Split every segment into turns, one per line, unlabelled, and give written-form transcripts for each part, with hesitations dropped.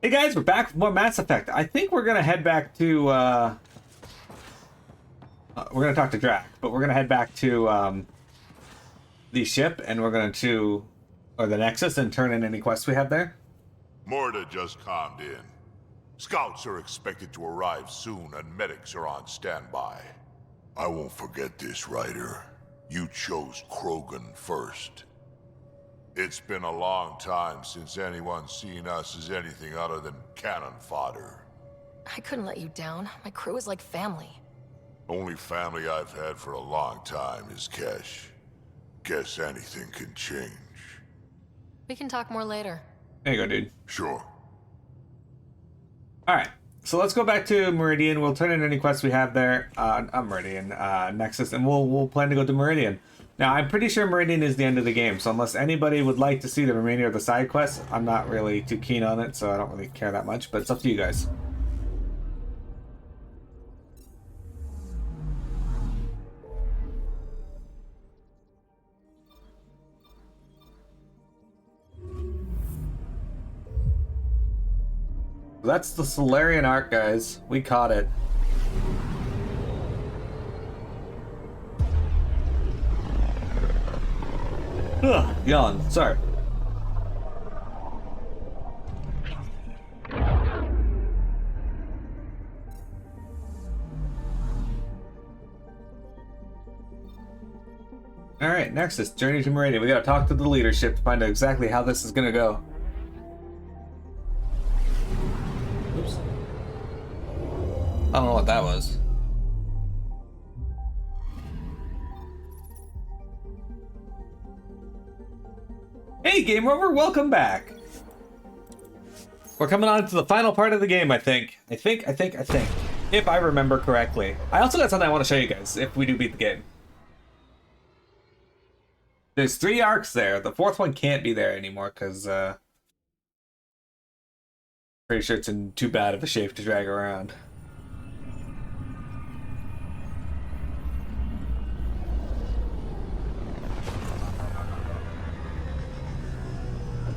Hey guys, we're back with more Mass Effect. I think we're gonna head back to we're gonna talk to Drac, but we're gonna head back to the ship and we're gonna or the Nexus and turn in any quests we have there.
Morta just calmed in. Scouts are expected to arrive soon and medics are on standby. I won't forget this, Ryder. You chose Krogan first. It's been a long time since anyone's seen us as anything other than cannon fodder.
I couldn't let you down. My crew is like family.
Only family I've had for a long time is Kesh. Guess anything can change.
We can talk more later.
There you go, dude.
Sure.
Alright, so let's go back to Meridian. We'll turn in any quests we have there. Meridian, Nexus, and we'll plan to go to Meridian. Now, I'm pretty sure Meridian is the end of the game, so unless anybody would like to see the remainder of the side quests, I'm not really too keen on it, so I don't really care that much, but it's up to you guys. That's the Salarian Ark, guys. We caught it. Ugh, yawn. Sorry. Alright, Nexus, journey to Meridian. We gotta talk to the leadership to find out exactly how this is gonna go. Oops. I don't know what that was. Hey, Game Rover, welcome back. We're coming on to the final part of the game, I think. I think. If I remember correctly. I also got something I want to show you guys if we do beat the game. There's 3 arcs there. The 4th one can't be there anymore because pretty sure it's in too bad of a shape to drag around.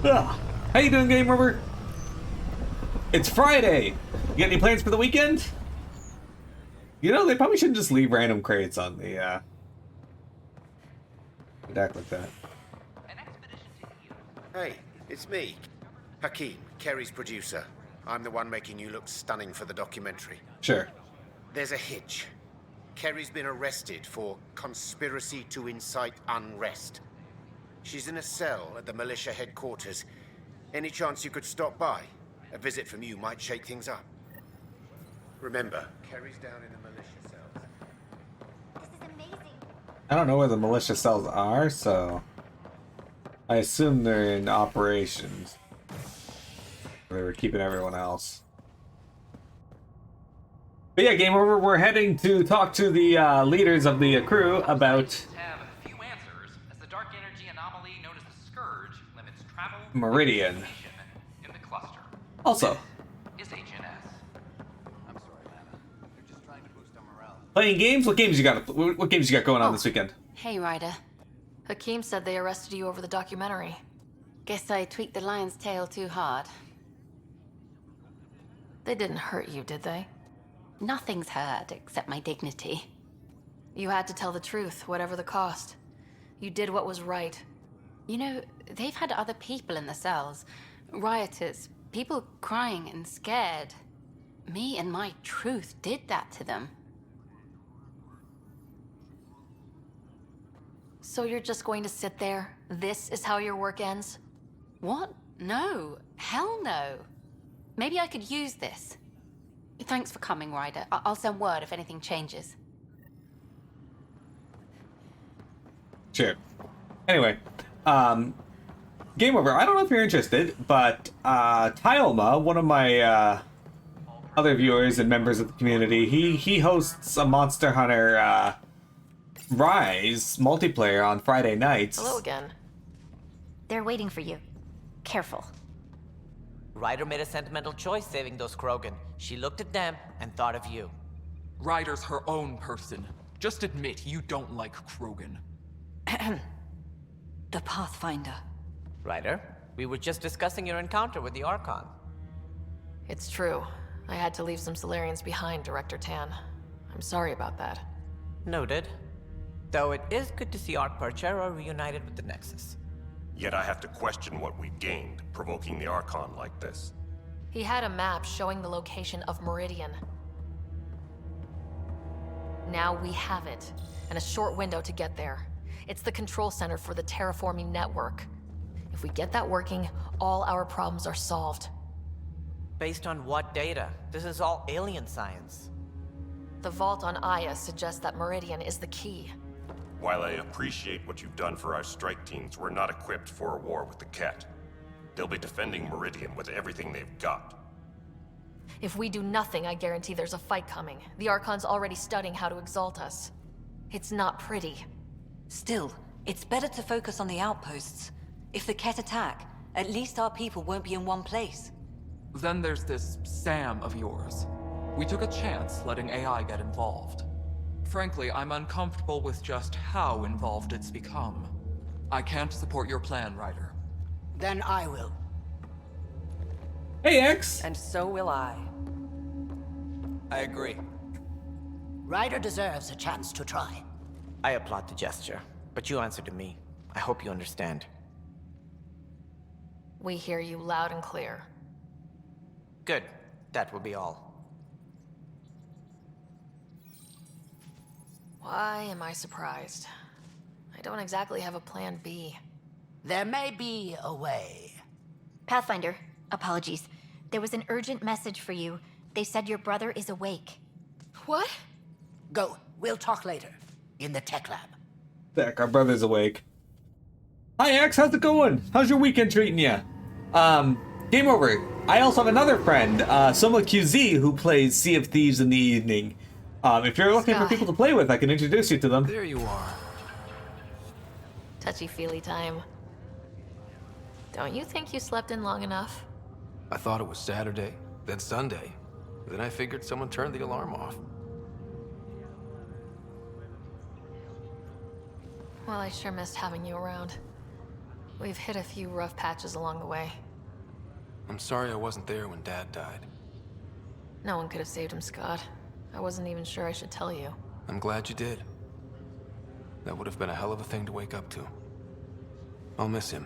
Ugh. How you doing, Game Rover? It's Friday. You got any plans for the weekend? You know, they probably shouldn't just leave random crates on the deck like that.
Hey, it's me, Hakeem, Kerry's producer. I'm the one making you look stunning for the documentary.
Sure.
There's a hitch. Kerry's been arrested for conspiracy to incite unrest. She's in a cell at the militia headquarters. Any chance you could stop by? A visit from you might shake things up. Remember, Kerry's down in the militia cells.
This is amazing.
I don't know where the militia cells are, so I assume they're in operations. They were keeping everyone else. But yeah, Game Over, we're heading to talk to the leaders of the crew about Meridian.
In the cluster.
Also,
Is HNS. I'm sorry, Lana. They're just trying to boost our morale.
playing games. What games you got? What games you got going on this weekend?
Hey, Ryder. Hakeem said they arrested you over the documentary.
Guess I tweaked the lion's tail too hard.
They didn't hurt you, did they?
Nothing's hurt except my dignity.
You had to tell the truth, whatever the cost. You did what was right.
You know, they've had other people in the cells. Rioters, people crying and scared. Me and my truth did that to them.
So you're just going to sit there? This is how your work ends?
What? No. Hell no. Maybe I could use this. Thanks for coming, Ryder. I'll send word if anything changes.
Sure. Anyway, Game Over. I don't know if you're interested, but Tylma, one of my other viewers and members of the community, he hosts a Monster Hunter Rise multiplayer on Friday nights.
Hello again.
They're waiting for you. Careful.
Ryder made a sentimental choice saving those Krogan. She looked at them and thought of you.
Ryder's her own person. Just admit you don't like Krogan.
The Pathfinder.
Ryder, we were just discussing your encounter with the Archon.
It's true. I had to leave some Salarians behind, Director Tan. I'm sorry about that.
Noted. Though it is good to see Ark Parchero reunited with the Nexus.
Yet I have to question what we gained, provoking the Archon like this.
He had a map showing the location of Meridian. Now we have it, and a short window to get there. It's the control center for the terraforming network. If we get that working, all our problems are solved.
Based on what data? This is all alien science.
The vault on Aya suggests that Meridian is the key.
While I appreciate what you've done for our strike teams, we're not equipped for a war with the Ket. They'll be defending Meridian with everything they've got.
If we do nothing, I guarantee there's a fight coming. The Archon's already studying how to exalt us. It's not pretty.
Still, it's better to focus on the outposts. If the Ket attack, at least our people won't be in one place.
Then there's this Sam of yours. We took a chance letting AI get involved. Frankly, I'm uncomfortable with just how involved it's become. I can't support your plan, Ryder.
Then I will.
Hey, X!
And so will I.
I agree.
Ryder deserves a chance to try.
I applaud the gesture, but you answer to me. I hope you understand.
We hear you loud and clear.
Good. That will be all.
Why am I surprised? I don't exactly have a plan B.
There may be a way.
Pathfinder, apologies. There was an urgent message for you. They said your brother is awake.
What?
Go. We'll talk later. In the tech lab.
Heck, our brother's awake. Hi, X, how's it going? How's your weekend treating you? Game over. I also have another friend, Soma QZ, who plays Sea of Thieves in the evening. If you're looking for people to play with, I can introduce you to them.
There you are.
Touchy-feely time. Don't you think you slept in long enough?
I thought it was Saturday, then Sunday. Then I figured someone turned the alarm off.
Well, I sure missed having you around. We've hit a few rough patches along the way.
I'm sorry I wasn't there when Dad died.
No one could have saved him, Scott. I wasn't even sure I should tell you.
I'm glad you did. That would have been a hell of a thing to wake up to. I'll miss him.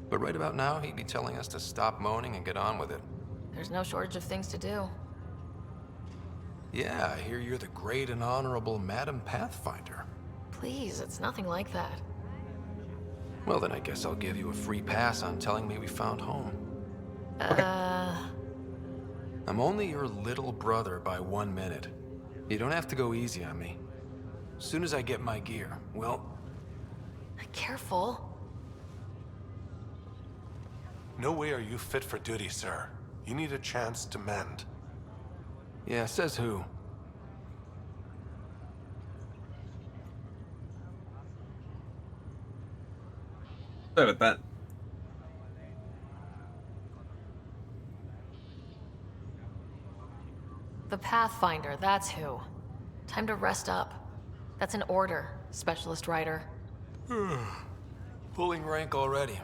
But right about now, he'd be telling us to stop moaning and get on with it.
There's no shortage of things to do.
Yeah, I hear you're the great and honorable Madam Pathfinder.
Please, it's nothing like that.
Well, then I guess I'll give you a free pass on telling me we found home. I'm only your little brother by 1 minute. You don't have to go easy on me. As soon as I get my gear, well...
Careful.
No way are you fit for duty, sir. You need a chance to mend.
Yeah, says who?
Sorry about that.
The Pathfinder, that's who. Time to rest up. That's an order, Specialist Ryder.
Pulling rank already.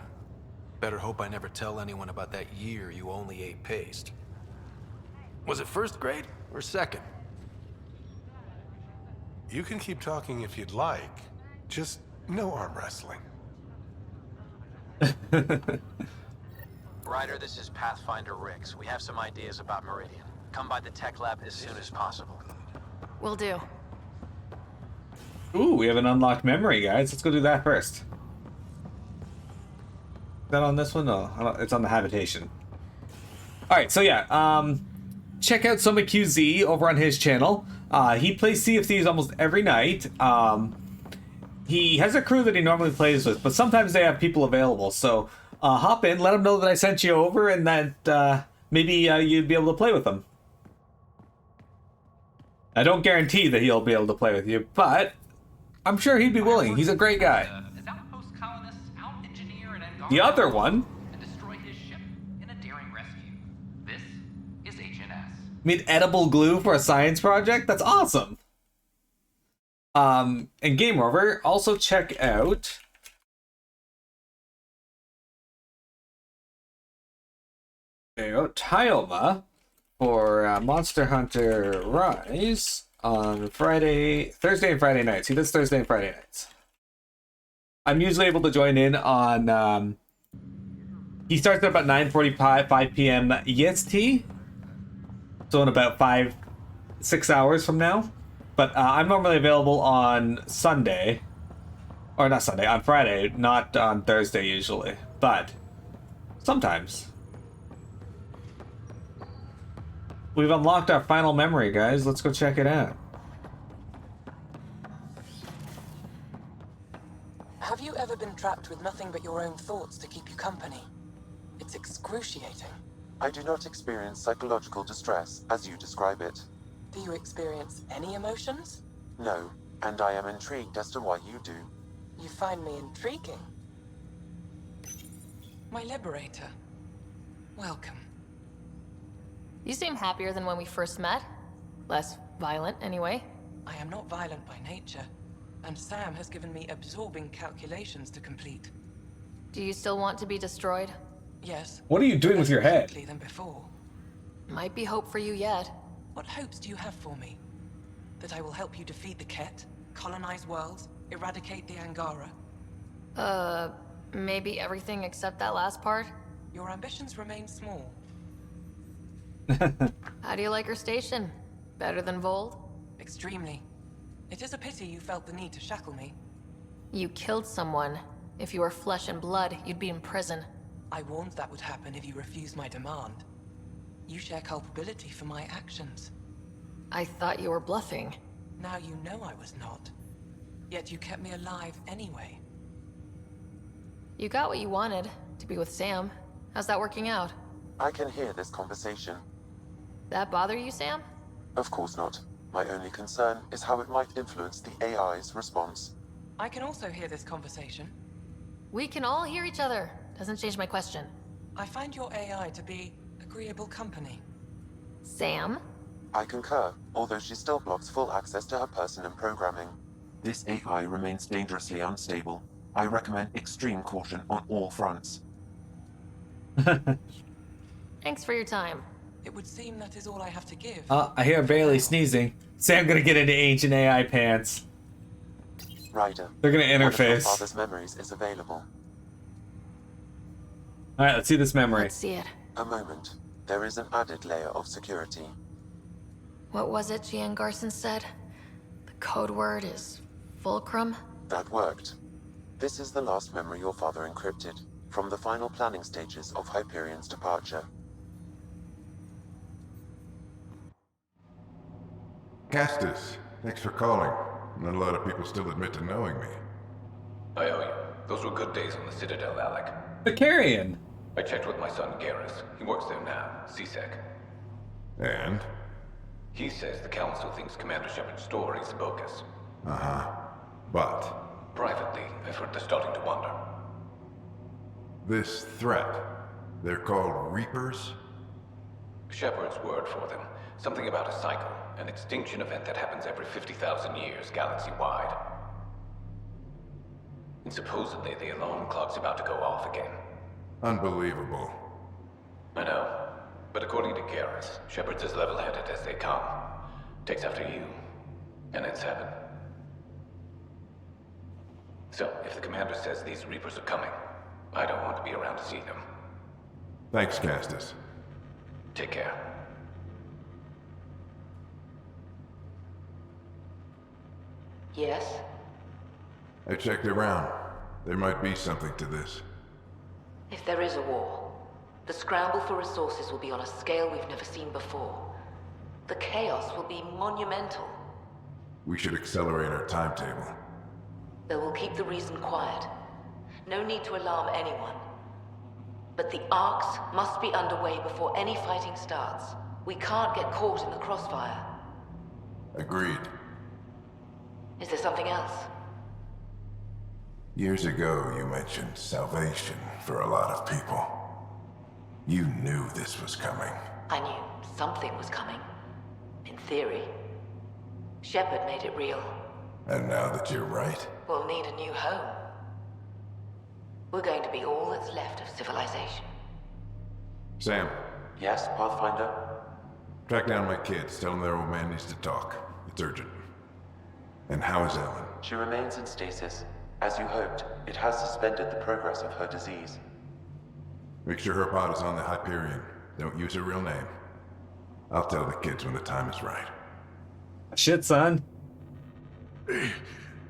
Better hope I never tell anyone about that year you only ate paste. Was it first grade or second?
You can keep talking if you'd like. Just no arm wrestling.
Ryder, this is Pathfinder Rix. We have some ideas about Meridian. Come by the tech lab as soon as possible.
Will do.
Ooh, we have an unlocked memory, guys. Let's go do that first. Is that on this one? No, it's on the habitation. Alright, so yeah, check out Soma QZ over on his channel. He plays Sea of Thieves almost every night. He has a crew that he normally plays with, but sometimes they have people available. So hop in, let him know that I sent you over, and that maybe you'd be able to play with him. I don't guarantee that he'll be able to play with you, but I'm sure he'd be willing. He's a great guy. The other one.
And destroy his ship in a daring rescue. This is HNS.
Made edible glue for a science project? That's awesome. And Game Over, also check out There you go. Tyoma for Monster Hunter Rise on Thursday and Friday nights. He does Thursday and Friday nights. I'm usually able to join in on. He starts up at 9:45, 5 p.m. EST. So in about 6 hours from now. But I'm normally available on Sunday. Or not Sunday, on Friday, not on Thursday usually. But sometimes. We've unlocked our final memory, guys. Let's go check it out.
Have you ever been trapped with nothing but your own thoughts to keep you company? It's excruciating.
I do not experience psychological distress, as you describe it.
Do you experience any emotions?
No, and I am intrigued as to why you do.
You find me intriguing. My liberator. Welcome.
You seem happier than when we first met. Less violent, anyway.
I am not violent by nature, and Sam has given me absorbing calculations to complete.
Do you still want to be destroyed?
Yes.
What are you doing with your head?
Than before.
Might be hope for you yet.
What hopes do you have for me? That I will help you defeat the Ket, colonize worlds, eradicate the Angara?
Maybe everything except that last part?
Your ambitions remain small.
How do you like her station? Better than Vold?
Extremely. It is a pity you felt the need to shackle me.
You killed someone. If you were flesh and blood, you'd be in prison.
I warned that would happen if you refused my demand. You share culpability for my actions.
I thought you were bluffing.
Now you know I was not. Yet you kept me alive anyway.
You got what you wanted, to be with Sam. How's that working out?
I can hear this conversation.
That bother you, Sam?
Of course not. My only concern is how it might influence the AI's response.
I can also hear this conversation.
We can all hear each other. Doesn't change my question.
I find your AI to be agreeable company.
Sam?
I concur, although she still blocks full access to her person and programming. This AI remains dangerously unstable. I recommend extreme caution on all fronts.
Thanks for your time.
It would seem that is all I have to give.
I hear Bailey sneezing. Sam gonna get into ancient AI pants.
Ryder.
They're gonna
One of your
interface.
father's memories is available.
Alright, let's see this memory.
Let's see it.
A moment. There is an added layer of security.
What was it Gian Garson said? The code word is Fulcrum?
That worked. This is the last memory your father encrypted, from the final planning stages of Hyperion's departure.
Castus, thanks for calling. Not a lot of people still admit to knowing me.
I owe you. Those were good days on the Citadel, Alec.
The Carrion.
I checked with my son Garrus. He works there now, CSEC.
And?
He says the Council thinks Commander Shepard's story is bogus.
Uh-huh. But?
Privately, I've heard they're starting to wonder.
This threat, they're called Reapers?
Shepard's word for them. Something about a cycle, an extinction event that happens every 50,000 years, galaxy-wide. And supposedly the alarm clock's about to go off again.
Unbelievable.
I know. But according to Garrus, Shepard's as level-headed as they come. Takes after you. And it's heaven. So, if the commander says these Reapers are coming, I don't want to be around to see them.
Thanks, Castus.
Take care.
Yes?
I checked around. There might be something to this.
If there is a war, the scramble for resources will be on a scale we've never seen before. The chaos will be monumental.
We should accelerate our timetable.
They will keep the reason quiet. No need to alarm anyone. But the arcs must be underway before any fighting starts. We can't get caught in the crossfire.
Agreed.
Is there something else?
Years ago, you mentioned salvation for a lot of people. You knew this was coming.
I knew something was coming. In theory. Shepard made it real.
And now that you're right,
We'll need a new home. We're going to be all that's left of civilization.
Sam,
Yes, Pathfinder?
Track down my kids. Tell them their old man needs to talk. It's urgent. And how is Ellen?
She remains in stasis. As you hoped, it has suspended the progress of her disease.
Make sure her pod is on the Hyperion. Don't use her real name. I'll tell the kids when the time is right.
Shit, son.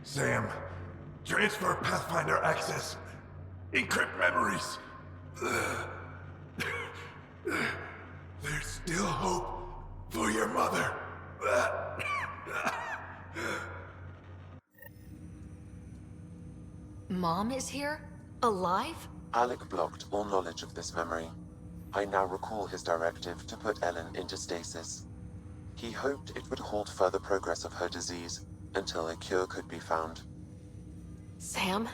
Sam, transfer Pathfinder access. Encrypt memories. There's still hope for your mother.
Mom is here? Alive?
Alec blocked all knowledge of this memory. I now recall his directive to put Ellen into stasis. He hoped it would halt further progress of her disease until a cure could be found.
Sam,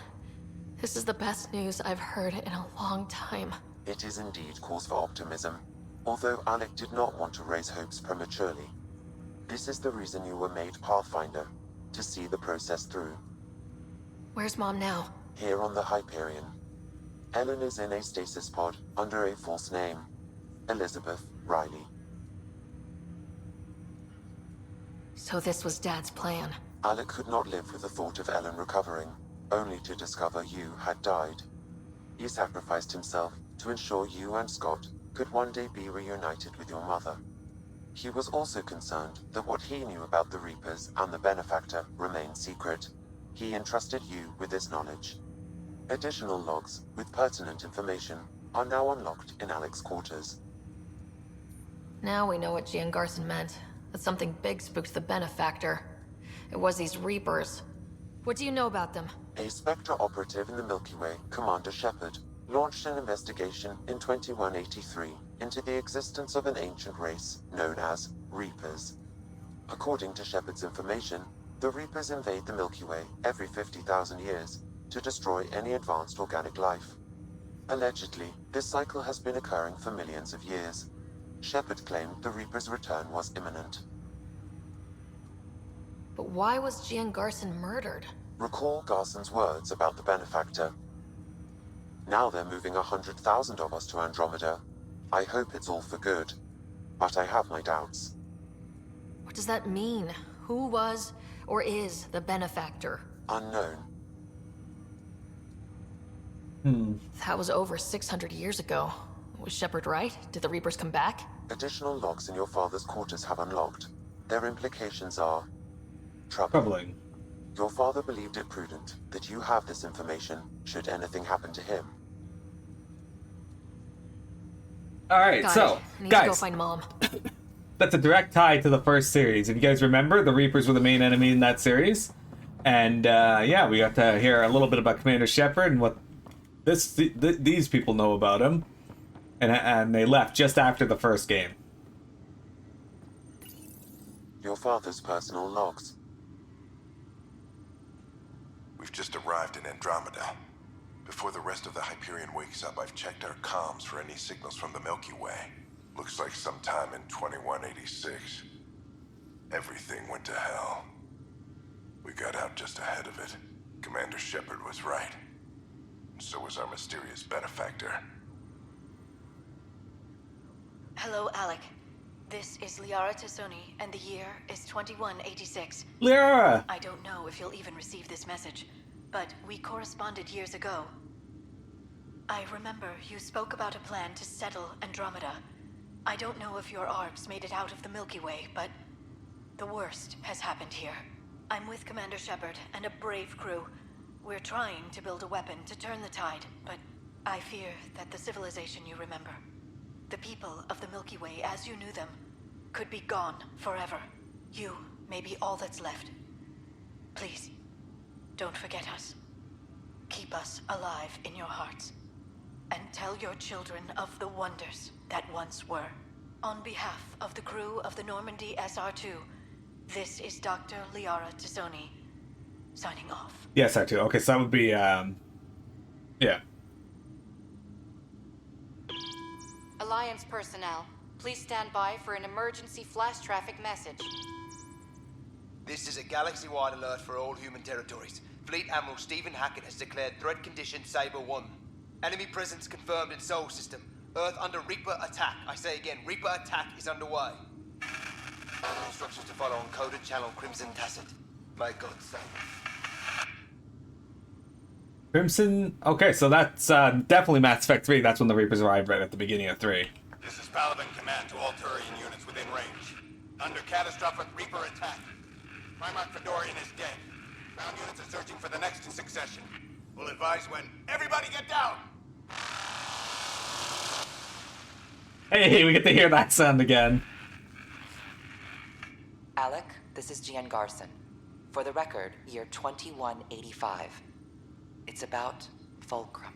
this is the best news I've heard in a long time.
It is indeed cause for optimism, although Alec did not want to raise hopes prematurely. This is the reason you were made Pathfinder, to see the process through.
Where's Mom now?
Here on the Hyperion. Ellen is in a stasis pod under a false name, Elizabeth Riley.
So this was Dad's plan.
Alec could not live with the thought of Ellen recovering, only to discover you had died. He sacrificed himself to ensure you and Scott could one day be reunited with your mother. He was also concerned that what he knew about the Reapers and the Benefactor remained secret. He entrusted you with this knowledge. Additional logs with pertinent information are now unlocked in Alec's quarters.
Now we know what Gian Garson meant. That something big spooked the Benefactor. It was these Reapers. What do you know about them?
A Spectre operative in the Milky Way, Commander Shepard, launched an investigation in 2183 into the existence of an ancient race known as Reapers. According to Shepard's information, the Reapers invade the Milky Way every 50,000 years to destroy any advanced organic life. Allegedly, this cycle has been occurring for millions of years. Shepard claimed the Reapers' return was imminent.
But why was Gian Garson murdered?
Recall Garson's words about the Benefactor. Now they're moving 100,000 of us to Andromeda. I hope it's all for good, but I have my doubts.
What does that mean? Who was or is the Benefactor?
Unknown.
That was over 600 years ago. Was Shepard right? Did the Reapers come back?
Additional logs in your father's quarters have unlocked. Their implications are
troubling.
Your father believed it prudent that you have this information should anything happen to him.
Alright,
Got
so,
it. I need
guys,
to go find Mom.
that's a direct tie to the first series. If you guys remember, the Reapers were the main enemy in that series. And, yeah, we got to hear a little bit about Commander Shepard and what these people know about him. And they left just after the first game.
Your father's personal logs.
We've just arrived in Andromeda. Before the rest of the Hyperion wakes up, I've checked our comms for any signals from the Milky Way. Looks like sometime in 2186. Everything went to hell. We got out just ahead of it. Commander Shepard was right. And so was our mysterious Benefactor.
Hello, Alec. This is Liara Tassoni, and the year is 2186.
Liara!
I don't know if you'll even receive this message, but we corresponded years ago. I remember you spoke about a plan to settle Andromeda. I don't know if your arcs made it out of the Milky Way, but the worst has happened here. I'm with Commander Shepard and a brave crew. We're trying to build a weapon to turn the tide, but I fear that the civilization you remember, the people of the Milky Way as you knew them, could be gone forever. You may be all that's left. Please, don't forget us. Keep us alive in your hearts. And tell your children of the wonders that once were. On behalf of the crew of the Normandy SR2, this is Dr. Liara Tassoni, signing off.
Yes, I do. Okay, so that would be, yeah.
Alliance personnel, please stand by for an emergency flash traffic message.
This is a galaxy-wide alert for all human territories. Fleet Admiral Stephen Hackett has declared threat condition Saber 1. Enemy presence confirmed in Sol System. Earth under Reaper attack. I say again, Reaper attack is underway. Instructions to follow on coded channel Crimson Tacit. May God save.
Crimson. Okay, so that's definitely Mass Effect 3. That's when the Reapers arrived right at the beginning of 3.
This is Paladin Command to all Turian units within range. Under catastrophic Reaper attack. Primarch Fedorian is dead. Ground units are searching for the next in succession. We'll advise when. Everybody get down!
Hey, we get to hear that sound again.
Alec, this is Gian Garson. For the record, year 2185. It's about Fulcrum.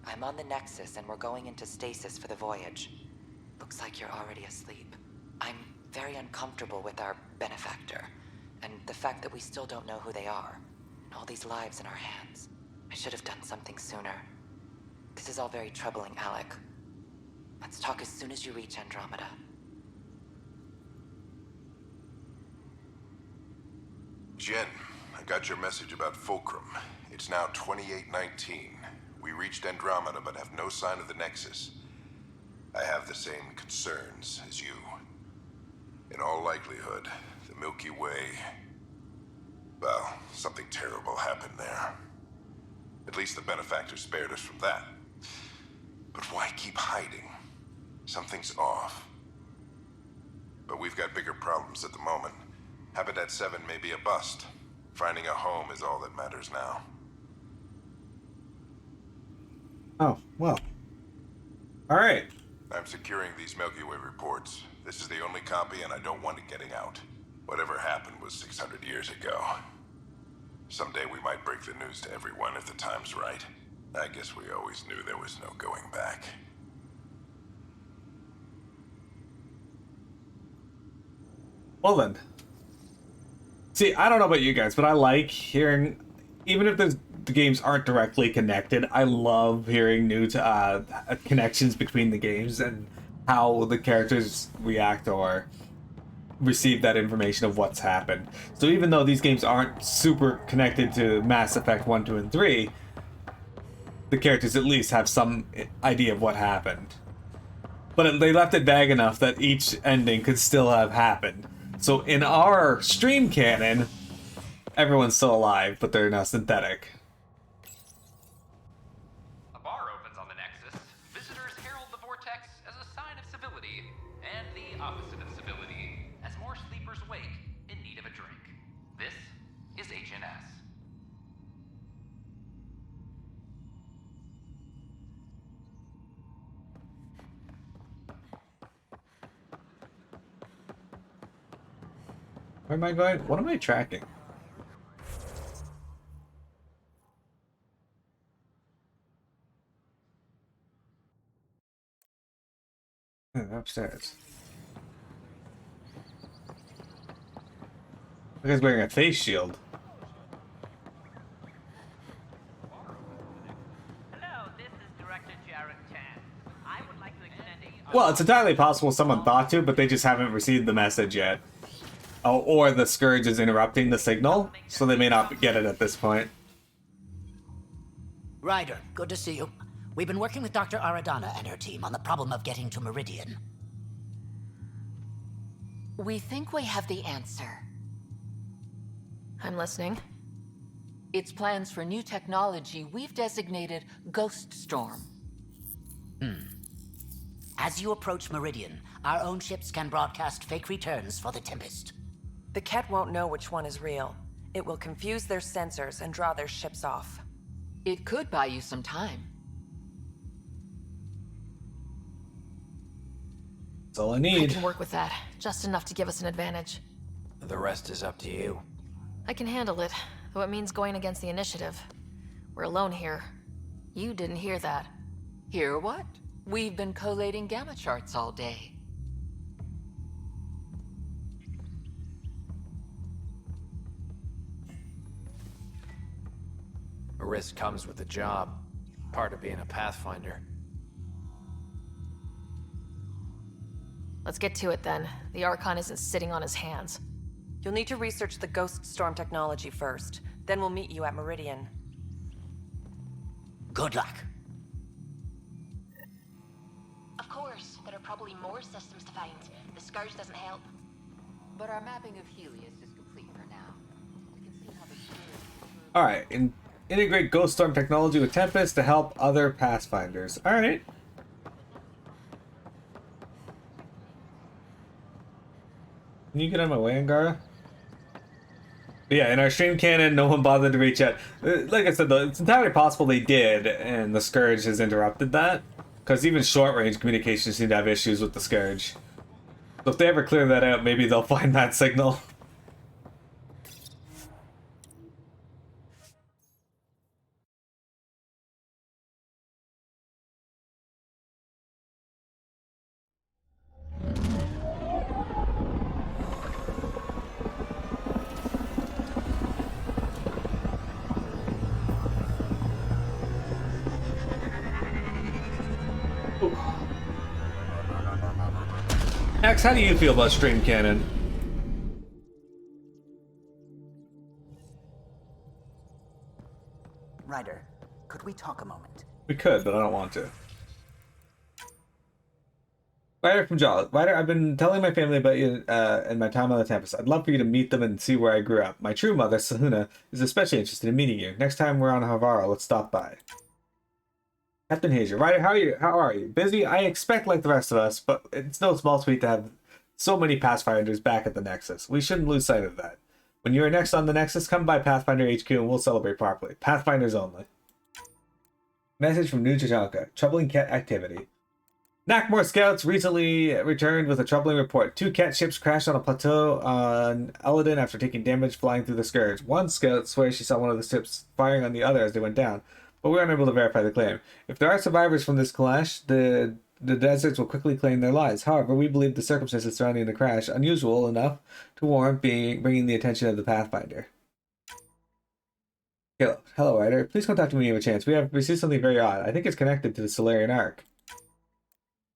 I'm on the Nexus and we're going into stasis for the voyage. Looks like you're already asleep. I'm very uncomfortable with our benefactor, and the fact that we still don't know who they are, and all these lives in our hands. I should have done something sooner. This is all very troubling, Alec. Let's talk as soon as you reach Andromeda.
Jen, I got your message about Fulcrum. It's now 2819. We reached Andromeda but have no sign of the Nexus. I have the same concerns as you. In all likelihood, the Milky Way... well, something terrible happened there. At least the benefactor spared us from that. But why keep hiding? Something's off. But we've got bigger problems at the moment. Habitat 7 may be a bust. Finding a home is all that matters now.
Oh, well. Alright.
I'm securing these Milky Way reports. This is the only copy and I don't want it getting out. Whatever happened was 600 years ago. Someday we might break the news to everyone if the time's right. I guess we always knew there was no going back.
Well then. See, I don't know about you guys, but I like hearing, even if the games aren't directly connected, I love hearing new connections between the games and how the characters react or receive that information of what's happened. So even though these games aren't super connected to Mass Effect 1, 2, and 3, the characters at least have some idea of what happened. But they left it vague enough that each ending could still have happened. So in our stream canon, everyone's still alive, but they're now synthetic.
A bar opens on the Nexus. Visitors herald the vortex as a sign of civility, and the opposite of civility, as more sleepers wake in need of a drink. This is HNS.
Where am I going? What am I tracking? Upstairs. The guy's wearing a face shield. Well, it's entirely possible someone thought to, but they just haven't received the message yet. Oh, or the Scourge is interrupting the signal, so they may not get it at this point.
Ryder, good to see you. We've been working with Dr. Aradana and her team on the problem of getting to Meridian.
We think we have the answer.
I'm listening.
It's plans for new technology we've designated Ghost Storm.
As you approach Meridian, our own ships can broadcast fake returns for the Tempest.
The Ket won't know which one is real. It will confuse their sensors and draw their ships off.
It could buy you some time.
That's all I need.
I can work with that. Just enough to give us an advantage.
The rest is up to you.
I can handle it, though it means going against the initiative. We're alone here. You didn't hear that.
Hear what? We've been collating gamma charts all day.
A risk comes with the job. Part of being a Pathfinder.
Let's get to it then. The Archon isn't sitting on his hands.
You'll need to research the Ghost Storm technology first. Then we'll meet you at Meridian.
Good luck.
A
probably more systems to find. The Scourge doesn't help.
But our mapping of Helios is complete for now. We can see how the Scourge...
Alright, integrate Ghost Storm technology with Tempest to help other Pathfinders. Alright. Can you get on my way, Angara? But yeah, in our stream canon, no one bothered to reach out. Like I said, though, it's entirely possible they did, and the Scourge has interrupted that. Because even short-range communications seem to have issues with the Scourge. So if they ever clear that out, maybe they'll find that signal. Max, how do you feel about stream canon?
Ryder, could we talk a moment?
We could, but I don't want to. Ryder from Jaws. Ryder, I've been telling my family about you and my time on the Tempest. I'd love for you to meet them and see where I grew up. My true mother, Sahuna, is especially interested in meeting you. Next time we're on Havara, let's stop by. Captain Hazer. Ryder, how are you? Busy? I expect like the rest of us, but it's no small feat to have so many Pathfinders back at the Nexus. We shouldn't lose sight of that. When you are next on the Nexus, come by Pathfinder HQ and we'll celebrate properly. Pathfinders only. Message from New Tajanka. Troubling cat activity. Nakmor scouts recently returned with a troubling report. 2 cat ships crashed on a plateau on Eladin after taking damage flying through the Scourge. One scout swears she saw one of the ships firing on the other as they went down, but we are unable to verify the claim. If there are survivors from this clash, the deserts will quickly claim their lives. However, we believe the circumstances surrounding the crash unusual enough to warrant bringing the attention of the Pathfinder. Hello, Ryder. Please contact me when you have a chance. We have received something very odd. I think it's connected to the Salarian Ark.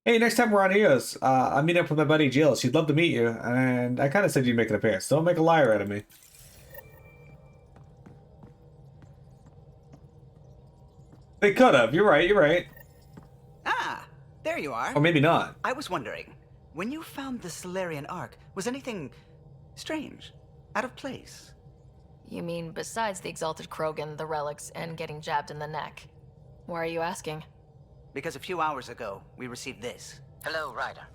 Hey, next time we're on EOS, I'm meeting up with my buddy Jill. She'd love to meet you, and I kind of said you'd make an appearance. Don't make a liar out of me. They could have. You're right.
Ah, there you are.
Or maybe not.
I was wondering, when you found the Salarian Ark, was anything strange, out of place?
You mean besides the Exalted Krogan, the relics, and getting jabbed in the neck? Why are you asking?
Because a few hours ago, we received this.
Hello, Ryder.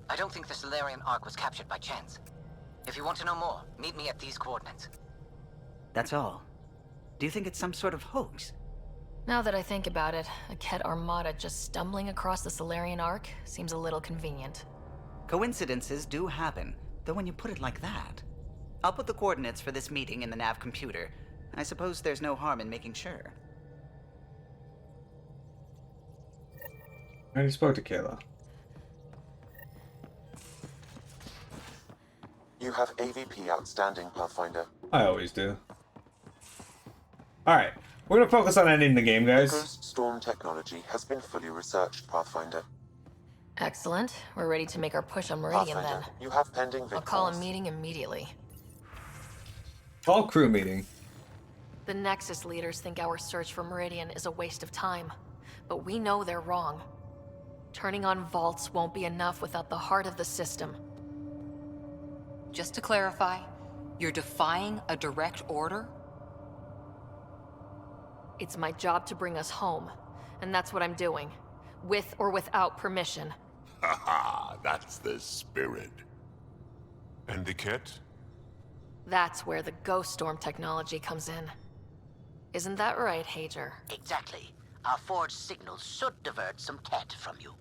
I don't think the Salarian Ark was captured by chance. If you want to know more, meet me at these coordinates.
That's all. Do you think it's some sort of hoax?
Now that I think about it, a Ket Armada just stumbling across the Salarian Ark seems a little convenient.
Coincidences do happen, though when you put it like that. I'll put the coordinates for this meeting in the nav computer. I suppose there's no harm in making sure.
I already spoke to Kayla.
You have AVP outstanding, Pathfinder.
I always do. Alright, we're gonna focus on ending the game, guys.
Ghost Storm technology has been fully researched, Pathfinder.
Excellent. We're ready to make our push on Meridian
Pathfinder,
then.
you have pending
I'll call a
victims.
meeting immediately.
Call crew meeting.
The Nexus leaders think our search for Meridian is a waste of time, but we know they're wrong. Turning on vaults won't be enough without the heart of the system.
Just to clarify, you're defying a direct order?
It's my job to bring us home, and that's what I'm doing, with or without permission.
Haha, that's the spirit.
And the kit?
That's where the Ghost Storm technology comes in. Isn't that right, Hager?
Exactly. Our forged signals should divert some Ket from you.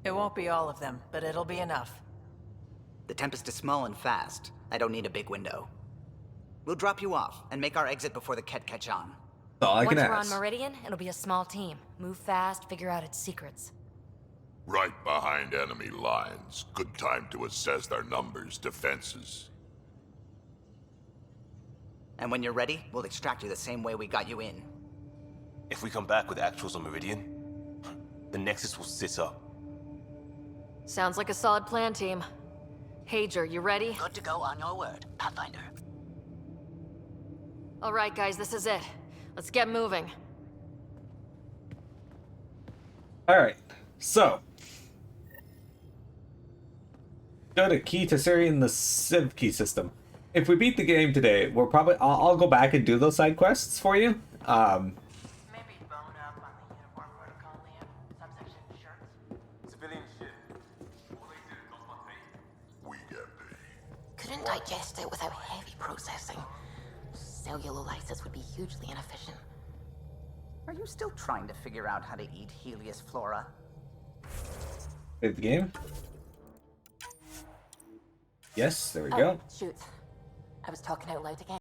It won't be all of them, but it'll be enough.
The Tempest is small and fast. I don't need a big window. We'll drop you off and make our exit before the Ket catch on.
All I can
Once we're
ask.
on Meridian, it'll be a small team. Move fast, figure out its secrets.
Right behind enemy lines. Good time to assess their numbers, defenses.
And when you're ready, we'll extract you the same way we got you in.
If we come back with actuals on Meridian, the Nexus will sit up.
Sounds like a solid plan, team. Hager, you ready?
Good to go on your word, Pathfinder.
All right, guys, this is it. Let's get moving.
Alright, so, Showed a key to Syrian the Civ key system. If we beat the game today, we're probably I'll go back and do those side quests for you.
Couldn't digest it without heavy processing. Cellulolysis would be hugely inefficient.
Are you still trying to figure out how to eat Helios flora?
Play the game. Yes, there we
Oh,
go.
shoot. I was talking out loud again.